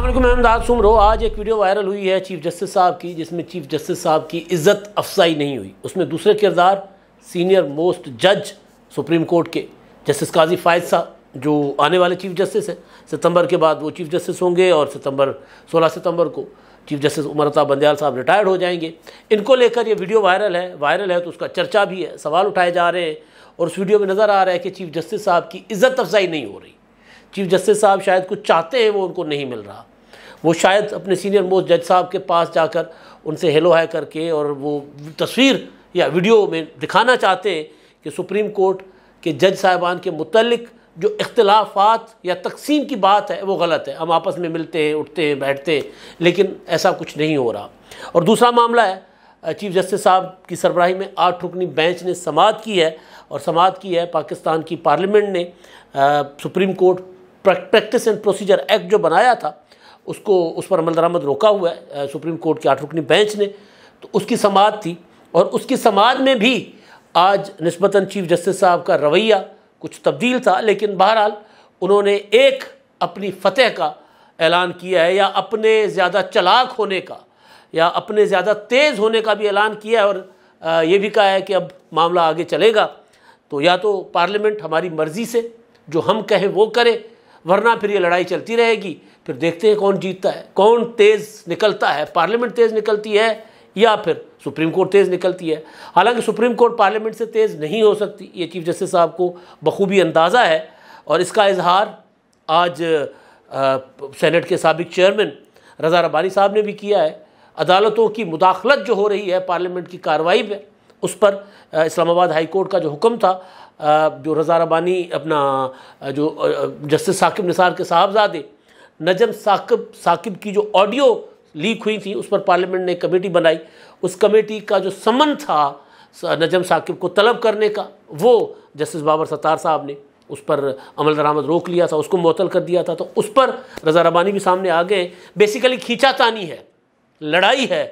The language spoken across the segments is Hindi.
अस्सलामुअलैकुम, मैं इमदाद सुमरो। आज एक वीडियो वायरल हुई है चीफ जस्टिस साहब की, जिसमें चीफ जस्टिस साहब की इज़्ज़त अफजाई नहीं हुई। उसमें दूसरे किरदार सीनियर मोस्ट जज सुप्रीम कोर्ट के जस्टिस काजी फायद साहब, जो आने वाले चीफ जस्टिस हैं। सितंबर के बाद वो चीफ जस्टिस होंगे और 16 सितंबर को चीफ जस्टिस उमरता बंदयाल साहब रिटायर्ड हो जाएंगे। इनको लेकर ये वीडियो वायरल है तो उसका चर्चा भी है, सवाल उठाए जा रहे हैं। और उस वीडियो में नज़र आ रहा है कि चीफ जस्टिस साहब की इज़्ज़त अफजाई नहीं हो रही। चीफ जस्टिस साहब शायद कुछ चाहते हैं, वो उनको नहीं मिल रहा। वो शायद अपने सीनियर मोस्ट जज साहब के पास जाकर उनसे हेलो हाय करके और वो तस्वीर या वीडियो में दिखाना चाहते हैं कि सुप्रीम कोर्ट के जज साहिबान के मुतल्लिक जो इख्तिलाफात या तकसीम की बात है वो गलत है। हम आपस में मिलते हैं, उठते हैं, बैठते हैं, लेकिन ऐसा कुछ नहीं हो रहा। और दूसरा मामला है चीफ जस्टिस साहब की सरबराही में 8 रुकनी बेंच ने समाअत की है। और समाअत की है पाकिस्तान की पार्लियामेंट ने supreme court practice and procedure act जो बनाया था उसको, उस पर अमल दरामद रोका हुआ है सुप्रीम कोर्ट की 8 रुकनी बेंच ने। तो उसकी समाअत थी और उसकी समाअत में भी आज निस्बतन चीफ जस्टिस साहब का रवैया कुछ तब्दील था, लेकिन बहरहाल उन्होंने एक अपनी फतह का ऐलान किया है, या अपने ज़्यादा चालाक होने का या अपने ज़्यादा तेज़ होने का भी ऐलान किया है। और ये भी कहा है कि अब मामला आगे चलेगा तो या तो पार्लियामेंट हमारी मर्ज़ी से जो हम कहें वो करे, वरना फिर ये लड़ाई चलती रहेगी। फिर देखते हैं कौन जीतता है, कौन तेज़ निकलता है, पार्लियामेंट तेज़ निकलती है या फिर सुप्रीम कोर्ट तेज़ निकलती है। हालांकि सुप्रीम कोर्ट पार्लियामेंट से तेज़ नहीं हो सकती, ये चीफ जस्टिस साहब को बखूबी अंदाज़ा है। और इसका इजहार आज सेनेट के साबिक चेयरमैन रज़ा रब्बानी साहब ने भी किया है। अदालतों की मुदाखलत जो हो रही है पार्लियामेंट की कार्रवाई में, उस पर इस्लामाबाद हाई कोर्ट का जो हुक्म था, जो रज़ा रब्बानी अपना जो जस्टिस साकिब निसार के साहबजादे नजम साकिब की जो ऑडियो लीक हुई थी, उस पर पार्लियामेंट ने कमेटी बनाई। उस कमेटी का जो समन था नजम साकिब को तलब करने का, वो जस्टिस बाबर सत्तार साहब ने उस पर अमल दरामद रोक लिया था, उसको मुअत्तल कर दिया था। तो उस पर रज़ा रब्बानी भी सामने आ गए। बेसिकली खींचातानी है, लड़ाई है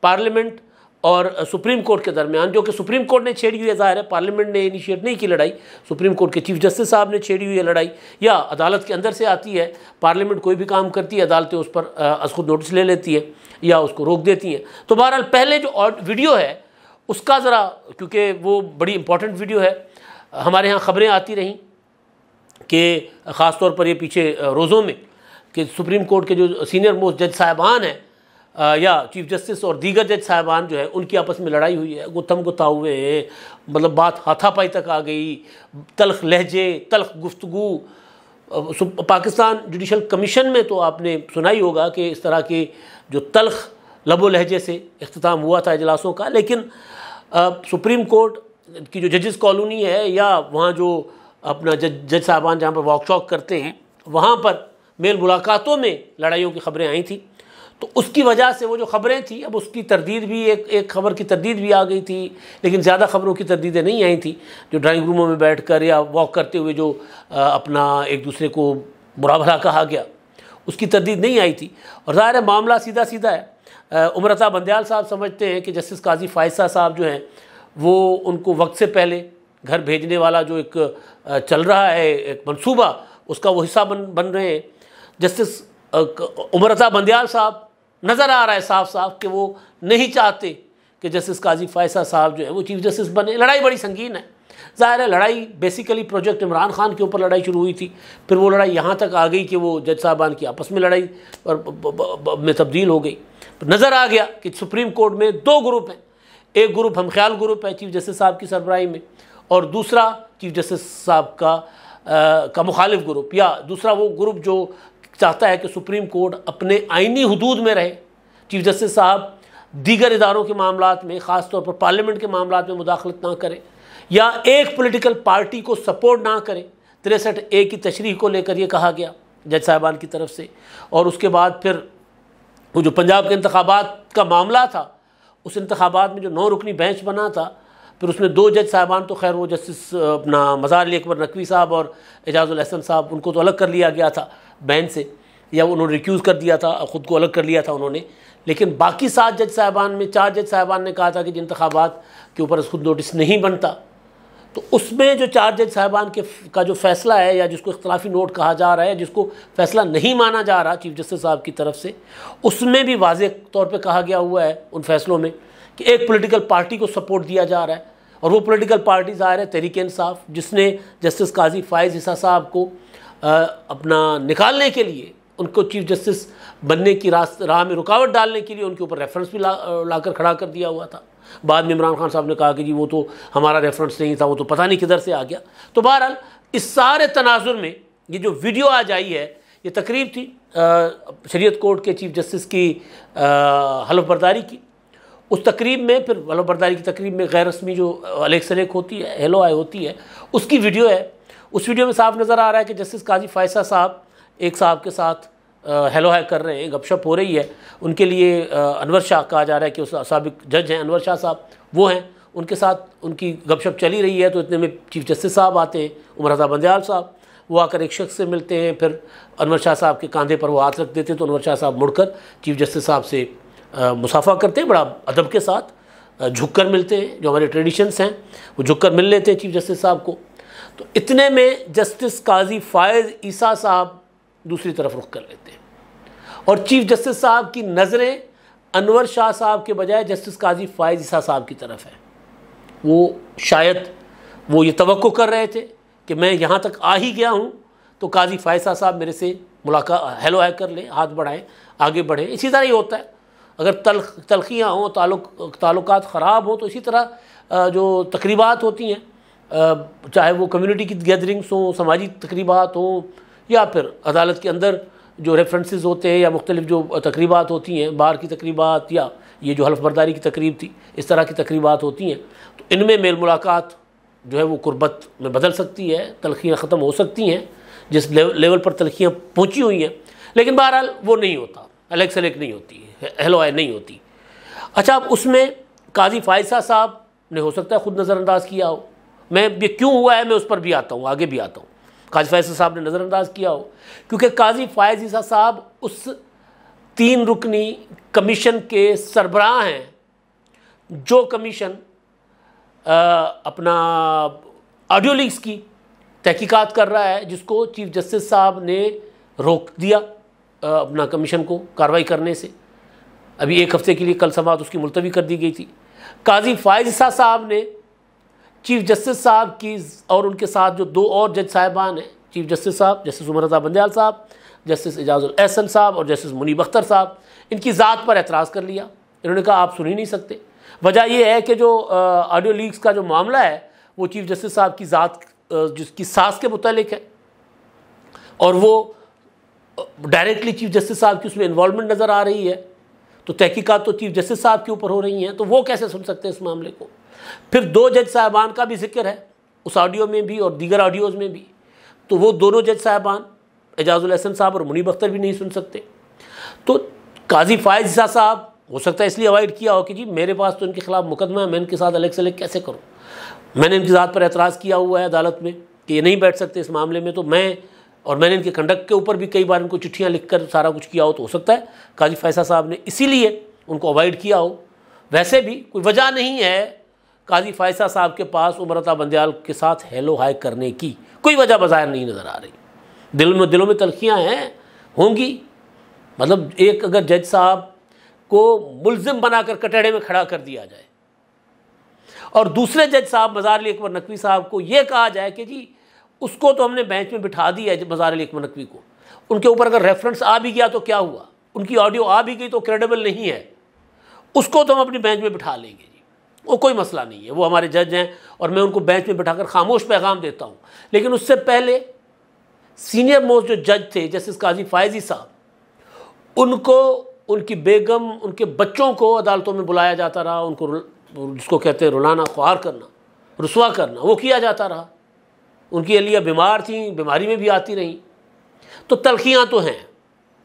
पार्लियामेंट और सुप्रीम कोर्ट के दरमियान, जो कि सुप्रीम कोर्ट ने छेड़ी हुई है। ज़ाहिर है पार्लियामेंट ने इनिशिएट नहीं की लड़ाई, सुप्रीम कोर्ट के चीफ जस्टिस साहब ने छेड़ी हुई है लड़ाई, या अदालत के अंदर से आती है। पार्लियामेंट कोई भी काम करती है, अदालतें उस पर अज़ खुद नोटिस ले लेती है या उसको रोक देती हैं। तो बहरहाल पहले जो वीडियो है उसका ज़रा, क्योंकि वो बड़ी इंपॉर्टेंट वीडियो है, हमारे यहाँ ख़बरें आती रहीं कि ख़ास तौर पर ये पीछे रोज़ों में कि सुप्रीम कोर्ट के जो सीनियर मोस्ट जज साहिबान हैं या चीफ जस्टिस और दीगर जज साहिबान जो है उनकी आपस में लड़ाई हुई है, गुत्थम गुत्था हुए, मतलब बात हाथापाई तक आ गई, तल्ख लहजे, तल्ख गुफ्तगू। पाकिस्तान जुडिशल कमीशन में तो आपने सुना ही होगा कि इस तरह के जो तल्ख लबो लहजे से इख्तिताम हुआ था इजलासों का। लेकिन सुप्रीम कोर्ट की जो जजेस कॉलोनी है या वहाँ जो अपना जज साहिबान जहाँ पर वर्कशॉप करते हैं, वहाँ पर मेल मुलाकातों में लड़ाइयों की खबरें आई थी। तो उसकी वजह से वो जो ख़बरें थी, अब उसकी तरदीद भी एक ख़बर की तरदीद भी आ गई थी, लेकिन ज़्यादा ख़बरों की तरदीदें नहीं आई थी। जो ड्राइंग रूमों में बैठकर या वॉक करते हुए जो अपना एक दूसरे को बुरा भला कहा गया, उसकी तरदीद नहीं आई थी। और ज़ाहिर है मामला सीधा सीधा है। उमरता बंदयाल साहब समझते हैं कि जस्टिस काजी फायद साहब जो हैं वो उनको वक्त से पहले घर भेजने वाला जो एक चल रहा है एक मनसूबा, उसका वो हिस्सा बन रहे हैं। जस्टिस उमरता बंदयाल साहब नज़र आ रहा है साफ साफ कि वो नहीं चाहते कि जस्टिस काजी फायद साहब जो है वो चीफ जस्टिस बने। लड़ाई बड़ी संगीन है। ज़ाहिर है लड़ाई बेसिकली प्रोजेक्ट इमरान खान के ऊपर लड़ाई शुरू हुई थी, फिर वो लड़ाई यहाँ तक आ गई कि वो जज साहबान की आपस में लड़ाई में तब्दील हो गई। नज़र आ गया कि सुप्रीम कोर्ट में 2 ग्रुप हैं। एक ग्रुप हमख्याल ग्रुप है चीफ जस्टिस साहब की सरबराही में, और दूसरा चीफ जस्टिस साहब का मुखालिफ ग्रुप, या दूसरा वो ग्रुप जो चाहता है कि सुप्रीम कोर्ट अपने आइनी हुदूद में रहे। चीफ जस्टिस साहब दीगर इदारों के मामलात में, ख़ास तौर पर पार्लियामेंट के मामलात में मुदाखलत ना करें, या एक पॉलिटिकल पार्टी को सपोर्ट ना करें। 63A की तशरीह को लेकर ये कहा गया जज साहिबान की तरफ से। और उसके बाद फिर वो जो पंजाब के इंतखाबात का मामला था, उस इंतखाबात में जो 9 रुकनी बेंच बना था, फिर उसमें 2 जज साहिबान तो खैर वो जस्टिस अपना मज़ार अली अकबर नकवी साहब और एजाज़ुल एहसन साहब, उनको तो अलग कर लिया गया था बेंच से, या उन्होंने रिक्यूज़ कर दिया था, ख़ुद को अलग कर लिया था उन्होंने। लेकिन बाकी 7 जज साहिबान में 4 जज साहिबान ने कहा था कि जिन इंतखाबात के ऊपर खुद नोटिस नहीं बनता, तो उसमें जो 4 जज साहिबान का जो फैसला है, या जिसको इख्तलाफी नोट कहा जा रहा है, जिसको फैसला नहीं माना जा रहा चीफ जस्टिस साहब की तरफ से, उसमें भी वाज़ेह तौर पे कहा गया हुआ है उन फैसलों में कि एक पॉलिटिकल पार्टी को सपोर्ट दिया जा रहा है, और वो पॉलिटिकल पार्टी ज़ाहिर है तहरीक-ए-इंसाफ, जिसने जस्टिस काजी फ़ाइज़ ईसा साहब को अपना निकालने के लिए, उनको चीफ जस्टिस बनने की राह में रुकावट डालने के लिए उनके ऊपर रेफरेंस भी लाकर खड़ा कर दिया हुआ था। बाद में इमरान खान साहब ने कहा कि जी वो तो हमारा रेफरेंस नहीं था, वो तो पता नहीं किधर से आ गया। तो बहरहाल इस सारे तनाजुर में ये जो वीडियो आज आई है, ये तकरीब थी शरीयत कोर्ट के चीफ जस्टिस की हलफ बर्दारी की। उस तकरीब में, फिर हलफ बर्दारी की तकरीब में गैर रस्मी जो अलग सलेक होती है, हेलो हाय होती है, उसकी वीडियो है। उस वीडियो में साफ नज़र आ रहा है कि जस्टिस काजी फ़ाइज़ा साहब एक साहब के साथ हेलो हाय कर रहे हैं, गपशप हो रही है। उनके लिए अनवर शाह कहा जा रहा है कि उस साबिक जज हैं अनवर शाह साहब, वो हैं, उनके साथ उनकी गपशप चली रही है। तो इतने में चीफ जस्टिस साहब आते हैं, उमर रज़ा बंदयाल साहब, वो आकर एक शख्स से मिलते हैं, फिर अनवर शाह साहब के कंधे पर वो हाथ रख देते हैं। तो अनवर शाह साहब मुड़कर चीफ जस्टिस साहब से मुसाफा करते हैं, बड़ा अदब के साथ झुककर मिलते हैं, जो हमारे ट्रेडिशंस हैं वो झुककर मिल लेते हैं चीफ जस्टिस साहब को। तो इतने में जस्टिस काजी फ़ाइज़ ईसा साहब दूसरी तरफ रुख कर लेते हैं, और चीफ जस्टिस साहब की नज़रें अनवर शाह साहब के बजाय जस्टिस काजी फ़ाइज़ ईसा साहब की तरफ है। वो शायद वो ये तवक्को कर रहे थे कि मैं यहाँ तक आ ही गया हूँ तो काजी फ़ाइज़ साहब मेरे से मुलाकात हेलो हाय कर लें, हाथ बढ़ाएं, आगे बढ़ें। इसी तरह ही होता है, अगर तलखियाँ हों, ताल्लुकात ख़राब हों, तो इसी तरह जो तकरीबात होती हैं, चाहे वो कम्युनिटी की गैदरिंग्स हों, समाजी तकरीबात हों, या फिर अदालत के अंदर जो रेफरेंसेस होते हैं, या मुख्तलिफ जो तकरीबात होती हैं, बार की तकरीबात, या ये जो हलफ बर्दारी की तकरीब थी, इस तरह की तकरीबात होती हैं, तो इनमें मेल मुलाकात जो है वो कुर्बत में बदल सकती है, तलखियाँ ख़त्म हो सकती हैं, जिस लेवल पर तलखियाँ पहुँची हुई हैं। लेकिन बहरहाल वो नहीं होता, अलग सलेक नहीं होती, हेलो हाय नहीं होती। अच्छा, अब उसमें काजी फ़ाइज़ा साहब ने हो सकता है ख़ुद नज़रअंदाज किया हो। मैं ये क्यों हुआ है मैं उस पर भी आता हूँ, आगे भी आता हूँ। काजी फ़ाइज़ा साहब ने नज़रअंदाज किया हो क्योंकि काजी फ़ाइज़ ईसा साहब उस 3 रुकनी कमीशन के सरबराह हैं, जो कमीशन अपना ऑडियो लीक्स की तहकीकात कर रहा है, जिसको चीफ जस्टिस साहब ने रोक दिया अपना कमीशन को कार्रवाई करने से। अभी 1 हफ़्ते के लिए कल समाअत उसकी मुलतवी कर दी गई थी। काजी फ़ाइज़ ईसा साहब ने चीफ जस्टिस साहब की और उनके साथ जो 2 और जज साहिबान हैं, चीफ जस्टिस साहब जस्टिस उमर रज़ा बंदयाल साहब, जस्टिस एजाजुल एहसन साहब और जस्टिस मुनीब अख्तर साहब, इनकी ज़ात पर एतराज़ कर लिया। इन्होंने कहा आप सुन ही नहीं सकते। वजह यह है कि जो ऑडियो लीक्स का जो मामला है वो चीफ जस्टिस साहब की ज़ात जिसकी सास के मुतालिक है, और वो डायरेक्टली चीफ जस्टिस साहब की उसमें इन्वॉल्वमेंट नज़र आ रही है। तो तहकीकात तो चीफ जस्टिस साहब के ऊपर हो रही हैं, तो वो कैसे सुन सकते हैं इस मामले को। फिर 2 जज साहिबान का भी जिक्र है उस ऑडियो में भी और दीगर ऑडियोज़ में भी, तो वो दोनों जज साहिबान एजाजुल एहसन साहब और मुनीब अख्तर भी नहीं सुन सकते। तो काजी फ़ाइज़ ईसा साहब हो सकता है इसलिए अवॉइड किया हो कि जी मेरे पास तो इनके खिलाफ मुकदमा है, मैं इनके साथ अलग से अलग कैसे करूँ। मैंने इनकी ज़ात पर एतराज़ किया हुआ है अदालत में कि ये नहीं बैठ सकते इस मामले में, तो मैंने इनके कंडक्ट के ऊपर भी कई बार इनको चिट्ठियाँ लिख कर सारा कुछ किया हो। तो हो सकता है काजी फ़ाइज़ा साहब ने इसीलिए उनको अवॉइड किया हो। वैसे भी कोई वजह नहीं है काजी फ़ाइज़ा साहब के पास उमर रज़ा बंदयाल के साथ हेलो हाय करने की, कोई वजह बज़ाहिर नहीं नज़र आ रही। दिलों में तलखियाँ हैं, होंगी। मतलब एक अगर जज साहब को मुल्ज़िम बनाकर कटहरे में खड़ा कर दिया जाए और दूसरे जज साहब मज़ार अली अकबर नकवी साहब को ये कहा जाए कि जी उसको तो हमने बेंच में बिठा दिया है मज़ार अली अकबर नकवी को, उनके ऊपर अगर रेफरेंस आ भी गया तो क्या हुआ, उनकी ऑडियो आ भी गई तो क्रेडिबल नहीं है, उसको तो हम अपनी बेंच में बिठा लेंगे जी, वो कोई मसला नहीं है, वो हमारे जज हैं और मैं उनको बेंच में बिठाकर खामोश पैगाम देता हूँ। लेकिन उससे पहले सीनियर मोस्ट जो जज थे जस्टिस काजी फ़ाइज़ साहब, उनको उनकी बेगम उनके बच्चों को अदालतों में बुलाया जाता रहा, उनको जिसको कहते हैं रुलाना, ख्वार करना, रुसवा करना, वो किया जाता रहा। उनकी अलिया बीमार थी, बीमारी में भी आती रहीं। तो तलखियाँ तो हैं,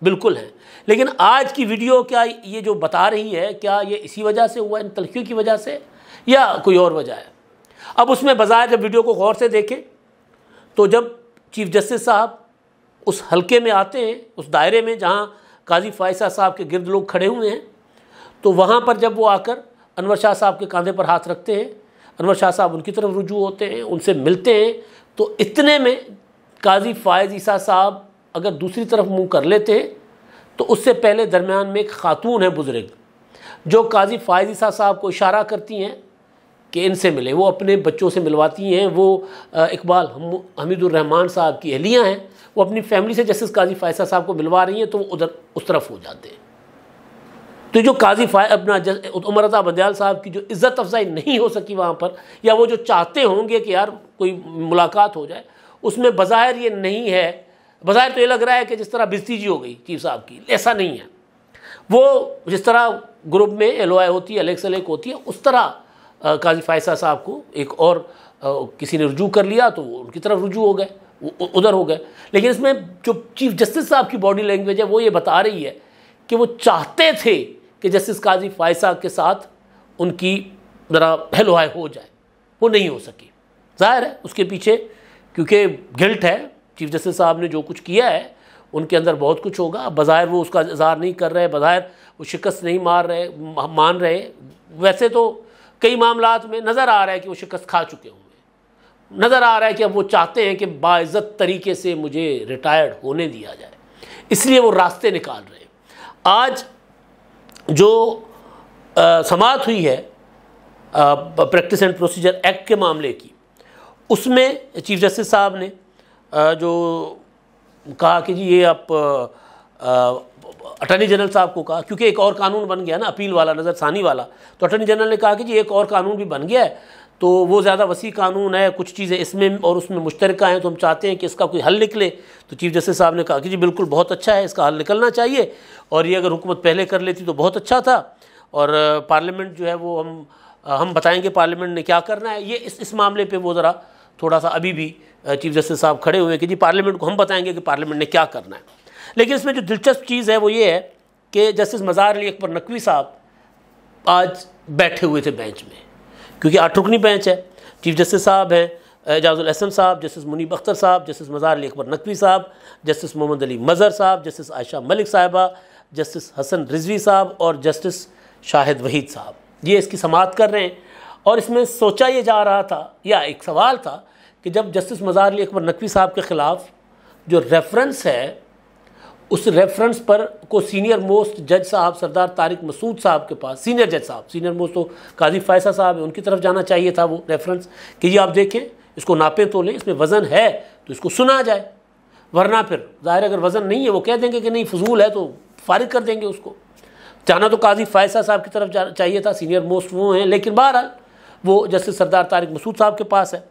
बिल्कुल हैं। लेकिन आज की वीडियो क्या ये जो बता रही है, क्या ये इसी वजह से हुआ, इन तलखियों की वजह से, या कोई और वजह है। अब उसमें बजाय जब वीडियो को गौर से देखें तो जब चीफ जस्टिस साहब उस हलके में आते हैं, उस दायरे में जहाँ काजी फ़ाइज़ा साहब के गिर्द लोग खड़े हुए हैं, तो वहाँ पर जब वो आकर अनवर शाह साहब के कंधे पर हाथ रखते हैं, अनवर शाह साहब उनकी तरफ रुजू होते हैं, उनसे मिलते हैं। तो इतने में काजी फ़ायज़ ईसा साहब अगर दूसरी तरफ मुंह कर लेते हैं तो उससे पहले दरमियान में एक खातून है बुज़ुर्ग, जो काजी फ़ायज़ ईसा साहब को इशारा करती हैं कि इनसे मिले। वो अपने बच्चों से मिलवाती हैं। वो इकबाल हमीदुर रहमान साहब की अहलियाँ हैं, वो अपनी फैमिली से जस्टिस काजी फ़ायज़ साहब को मिलवा रही हैं, तो वो उधर उस तरफ हो जाते हैं। तो जो काजी अपना उमर रज़ा बंदयाल साहब की जो इज़्ज़त अफजाई नहीं हो सकी वहाँ पर, या वो जो चाहते होंगे कि यार कोई मुलाकात हो जाए, उसमें बज़ाहिर ये नहीं है। बज़ाहिर तो ये लग रहा है कि जिस तरह बेइज्जती जी हो गई चीफ साहब की, ऐसा नहीं है। वो जिस तरह ग्रुप में LOI होती है, अलग सेलेक्ट होती है, उस तरह काजी फ़ायज़ साहब को एक और किसी ने रुजू कर लिया तो वो उनकी तरफ रुजू हो गए, उधर हो गए। लेकिन इसमें जो चीफ जस्टिस साहब की बॉडी लैंग्वेज है वो ये बता रही है कि वो चाहते थे कि जस्टिस काजी फ़ायज़ साहब के साथ उनकी ज़रा LOI हो जाए, वो नहीं हो सकी। ज़ाहिर है उसके पीछे क्योंकि गिल्ट है, चीफ जस्टिस साहब ने जो कुछ किया है उनके अंदर बहुत कुछ होगा। बज़ाहिर वो उसका इज़हार नहीं कर रहे, बज़ाहिर वो शिकस्त नहीं मान रहे। वैसे तो कई मामलात में नज़र आ रहा है कि वो शिकस्त खा चुके होंगे, नज़र आ रहा है कि अब वो चाहते हैं कि बाइज़्ज़त तरीके से मुझे रिटायर्ड होने दिया जाए, इसलिए वो रास्ते निकाल रहे हैं। आज जो समाअत हुई है प्रैक्टिस एंड प्रोसीजर एक्ट के मामले की, उसमें चीफ जस्टिस साहब ने जो कहा कि जी ये आप अटॉर्नी जनरल साहब को कहा, क्योंकि एक और कानून बन गया ना अपील वाला, नज़रसानी वाला, तो अटॉर्नी जनरल ने कहा कि जी एक और कानून भी बन गया है, तो वो ज़्यादा वसी कानून है, कुछ चीज़ें इसमें और उसमें मुश्तरका हैं, तो हम चाहते हैं कि इसका कोई हल निकले। तो चीफ जस्टिस साहब ने कहा कि जी बिल्कुल बहुत अच्छा है, इसका हल निकलना चाहिए, और ये अगर हुकूमत पहले कर लेती तो बहुत अच्छा था, और पार्लियामेंट जो है वो हम बताएंगे पार्लियामेंट ने क्या करना है। ये इस मामले पर वो ज़रा थोड़ा सा अभी भी चीफ जस्टिस साहब खड़े हुए कि जी पार्लियामेंट को हम बताएंगे कि पार्लियामेंट ने क्या करना है। लेकिन इसमें जो दिलचस्प चीज़ है वो ये है कि जस्टिस मज़ार अली अकबर नकवी साहब आज बैठे हुए थे बेंच में, क्योंकि 8 रुकनी बेंच है। चीफ जस्टिस साहब हैं एजाजुल हसन साहब, जस्टिस मुनीब अख्तर साहब, जस्टिस मज़ार अली अकबर नकवी साहब, जस्टिस मोहम्मद अली मज़हर साहब, जस्टिस आयशा मलिक साहिबा, जस्टिस हसन रिजवी साहब और जस्टिस शाहिद वहीद साहब, ये इसकी समाअत कर रहे हैं। और इसमें सोचा ये जा रहा था, या एक सवाल था कि जब जस्टिस मज़ार अली अकबर नकवी साहब के ख़िलाफ़ जो रेफरेंस है, उस रेफरेंस पर को सीनियर मोस्ट जज साहब सरदार तारिक मसूद साहब के पास, सीनियर जज साहब, सीनियर मोस्ट तो काजी फ़ायज़ साहब है, उनकी तरफ जाना चाहिए था वो रेफरेंस कि ये आप देखें, इसको नापें तोलें, इसमें वज़न है तो इसको सुना जाए, वरना फिर ज़ाहिर अगर वज़न नहीं है वो कह देंगे कि नहीं फजूल है तो फारिग कर देंगे उसको। जाना तो काजी फ़ायज़ साहब की तरफ चाहिए था, सीनियर मोस्ट वो हैं, लेकिन बहरहाल वो जस्टिस सरदार तारिक मसूद साहब के पास है।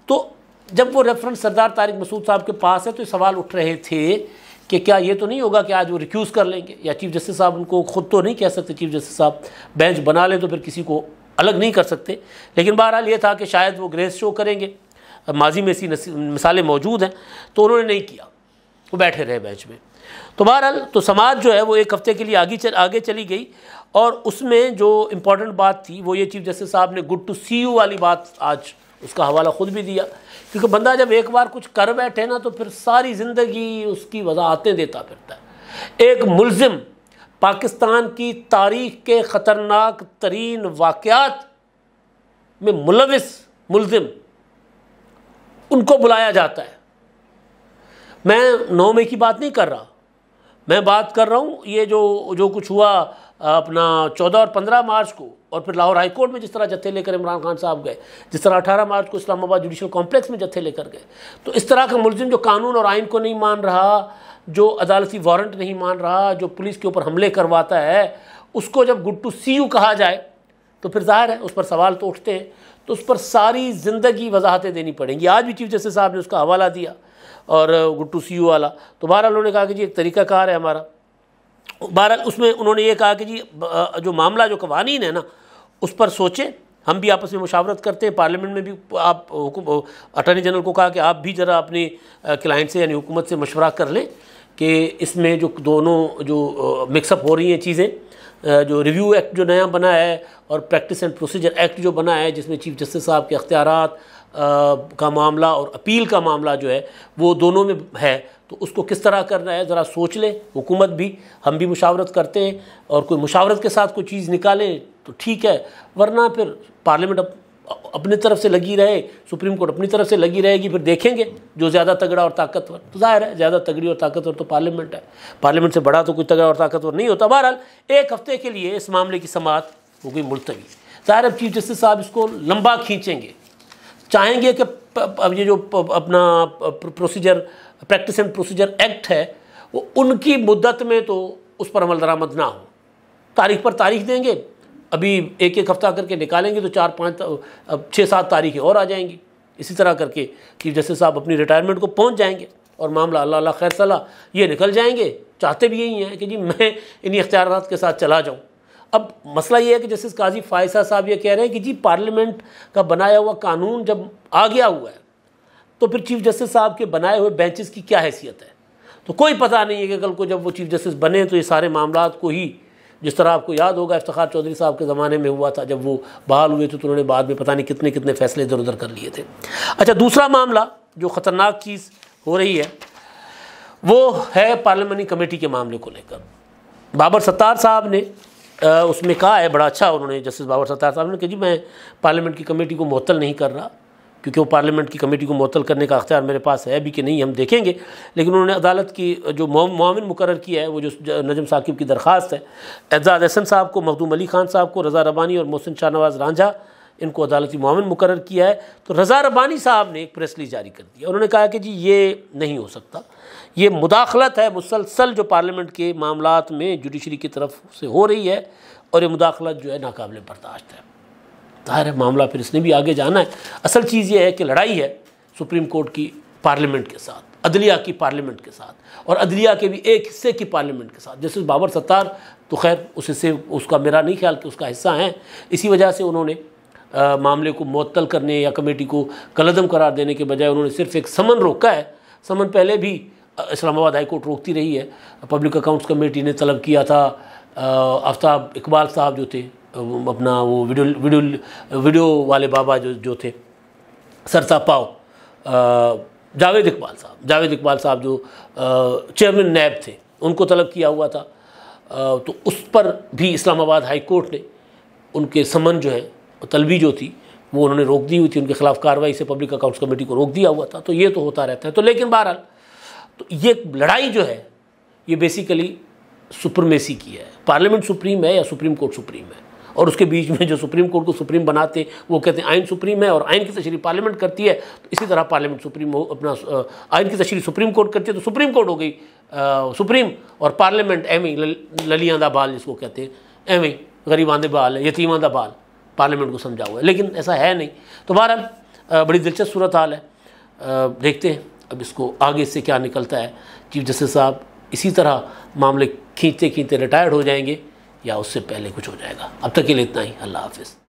तो जब वो रेफरेंस सरदार तारिक मसूद साहब के पास है तो सवाल उठ रहे थे कि क्या ये तो नहीं होगा कि आज वो रिक्यूज़ कर लेंगे, या चीफ जस्टिस साहब उनको ख़ुद तो नहीं कह सकते, चीफ जस्टिस साहब बेंच बना लें तो फिर किसी को अलग नहीं कर सकते। लेकिन बहरहाल ये था कि शायद वो ग्रेस शो करेंगे, माजी में ऐसी मिसालें मौजूद हैं, तो उन्होंने नहीं किया, वो बैठे रहे बेंच में। तो बहरहाल तो समाअत जो है वो 1 हफ़्ते के लिए आगे चली गई, और उसमें जो इम्पोर्टेंट बात थी वो ये चीफ जस्टिस साहब ने गुड टू सी यू वाली बात आज उसका हवाला ख़ुद भी दिया, क्योंकि बंदा जब एक बार कुछ कर बैठे ना तो फिर सारी ज़िंदगी उसकी वजाहतें देता फिरता है। एक मुल्ज़िम पाकिस्तान की तारीख़ के ख़तरनाक तरीन वाक़यात में मुलविस मुल्ज़िम, उनको बुलाया जाता है। मैं 9 मई की बात नहीं कर रहा, मैं बात कर रहा हूँ ये जो कुछ हुआ अपना 14 और 15 मार्च को, और फिर लाहौर हाई कोर्ट में जिस तरह जत्थे लेकर इमरान खान साहब गए, जिस तरह 18 मार्च को इस्लामाबाद जुडिशल कॉम्प्लेक्स में जत्थे लेकर गए। तो इस तरह का मुल्ज़िम जो कानून और आइन को नहीं मान रहा, जो अदालती वारंट नहीं मान रहा, जो पुलिस के ऊपर हमले करवाता है, उसको जब गुड टू सी यू कहा जाए तो फिर ज़ाहिर है उस पर सवाल तो उठते हैं, तो उस पर सारी ज़िंदगी वजाहतें देनी पड़ेंगी। आज भी चीफ जस्टिस साहब ने उसका हवाला दिया और गुड टू सी यू वाला, तो बहरहाल उन्होंने कहा कि जी एक तरीक़ाकार है हमारा। बहरहाल उसमें उन्होंने ये कहा कि जी जो मामला जो कवानीन है ना उस पर सोचें, हम भी आपस में मुशावरत करते हैं, पार्लियामेंट में भी आप अटॉर्नी जनरल को कहा कि आप भी ज़रा अपने क्लाइंट से यानी हुकूमत से मशवरा कर लें कि इसमें जो दोनों जो मिक्सअप हो रही हैं चीज़ें, जो रिव्यू एक्ट जो नया बना है और प्रैक्टिस एंड प्रोसीजर एक्ट जो बना है जिसमें चीफ जस्टिस साहब के अख्तियारात का मामला और अपील का मामला जो है वो दोनों में है, तो उसको किस तरह करना है ज़रा सोच लें हुकूमत भी, हम भी मुशावरत करते हैं, और कोई मुशावरत के साथ कोई चीज़ निकालें तो ठीक है, वरना फिर पार्लियामेंट अपनी तरफ से लगी रहे, सुप्रीम कोर्ट अपनी तरफ से लगी रहेगी, फिर देखेंगे जो ज़्यादा तगड़ा और ताकतवर। तो जाहिर है ज़्यादा तगड़ी और ताकतवर तो पार्लियामेंट है, पार्लियामेंट से बड़ा तो कोई तगड़ा और ताकतवर नहीं होता। बहरहाल 1 हफ्ते के लिए इस मामले की समाअत हो गई मुलतवी। जाहिर है चीफ जस्टिस साहब इसको लंबा खींचेंगे, चाहेंगे कि अब ये जो अपना procedure practice and procedure act है वो उनकी मुद्दत में तो उस पर अमल दरामद ना हो, तारीख पर तारीख देंगे। अभी 1-1 हफ्ता करके निकालेंगे तो 4-5 अब 6-7 तारीखें और आ जाएंगी। इसी तरह करके चीफ जस्टिस साहब अपनी रिटायरमेंट को पहुंच जाएंगे और मामला अल्लाह अल्लाह खैर सलाह ये निकल जाएंगे। चाहते भी यही हैं कि जी मैं इन्हीं इख्तियारात के साथ चला जाऊं। अब मसला ये है कि जस्टिस काजी फायसा साहब ये कह रहे हैं कि जी पार्लियामेंट का बनाया हुआ कानून जब आ गया हुआ है तो फिर चीफ जस्टिस साहब के बनाए हुए बेंचेस की क्या हैसियत है। तो कोई पता नहीं है कि कल को जब वो चीफ जस्टिस बने तो ये सारे मामलात को ही, जिस तरह आपको याद होगा इफ्तिखार चौधरी साहब के ज़माने में हुआ था जब वो बहाल हुए थे तो उन्होंने बाद में पता नहीं कितने कितने फैसले इधर उधर कर लिए थे। अच्छा, दूसरा मामला जो ख़तरनाक चीज़ हो रही है वो है पार्लियामानी कमेटी के मामले को लेकर। बाबर सत्तार साहब ने उसमें कहा है, बड़ा अच्छा उन्होंने जस्टिस बाबर सत्तार साहब ने कहा जी मैं पार्लियामेंट की कमेटी को मुअत्तल नहीं कर रहा, क्योंकि वो पार्लियामेंट की कमेटी को मुअत्तल करने का अख्तियार मेरे पास है भी कि नहीं हम देखेंगे। लेकिन उन्होंने अदालत की जो मुआविन मुकर्रर किया है वो जो नजम साकिब की दरख्वास्त है, एजाज हसन साहब को, मखदूम अली खान साहब को, रज़ा रब्बानी और मोहसिन शाहनवाज रांझा इनको अदालती मुआविन मुकर्रर किया है। तो रज़ा रब्बानी साहब ने एक प्रेस रिलीज जारी कर दी। उन्होंने कहा कि जी ये नहीं हो सकता, ये मुदाखलत है मुसलसल जो पार्लियामेंट के मामलात में जुडिशरी की तरफ से हो रही है और ये मुदाखलत जो है नाकाबिल बर्दाश्त है। जाहिर है मामला फिर इसने भी आगे जाना है। असल चीज़ ये है कि लड़ाई है सुप्रीम कोर्ट की पार्लियामेंट के साथ, अदलिया की पार्लियामेंट के साथ और अदलिया के भी एक हिस्से की पार्लियामेंट के साथ। जैसे बाबर सत्तार तो खैर उस हिस्से उसका मेरा नहीं ख्याल कि उसका हिस्सा है, इसी वजह से उन्होंने मामले को मुअत्तल करने या कमेटी को कलअदम करार देने के बजाय उन्होंने सिर्फ एक समन रोका है। समन पहले भी इस्लामाबाद हाई कोर्ट रोकती रही है। पब्लिक अकाउंट्स कमेटी ने तलब किया था, आफ्ताब इकबाल साहब जो थे अपना वो वीडियो वाले बाबा जो थे सरसा पाव, जावेद इकबाल साहब जो चेयरमैन नैब थे उनको तलब किया हुआ था। तो उस पर भी इस्लामाबाद हाई कोर्ट ने उनके समन जो है तलबी जो थी वो उन्होंने रोक दी हुई थी, उनके खिलाफ कार्रवाई से पब्लिक अकाउंट्स कमेटी को रोक दिया हुआ था। तो ये तो होता रहता है। तो लेकिन बहरहाल तो ये लड़ाई जो है ये बेसिकली सुप्रीमेसी की है। पार्लियामेंट सुप्रीम है या सुप्रीम कोर्ट सुप्रीम है, और उसके बीच में जो सुप्रीम कोर्ट को सुप्रीम बनाते वो कहते हैं आइन सुप्रीम है और आइन की तशरीह पार्लियामेंट करती है। तो इसी तरह पार्लियामेंट सुप्रीम हो, अपना आइन की तशरीह सुप्रीम कोर्ट करती है तो सुप्रीम कोर्ट हो गई सुप्रीम, और पार्लियामेंट एवं ललियां दा बाल जिसको कहते हैं, एवं गरीबां दे बाल यतीमां दा बाल पार्लियामेंट को समझा हुआ है। लेकिन ऐसा है नहीं। तो बहरहाल बड़ी दिलचस्प सूरत हाल है। देखते हैं अब इसको आगे से क्या निकलता है। चीफ जस्टिस साहब इसी तरह मामले खींचते खींचते रिटायर्ड हो जाएंगे या उससे पहले कुछ हो जाएगा। अब तक के लिए इतना ही। अल्लाह हाफिज़।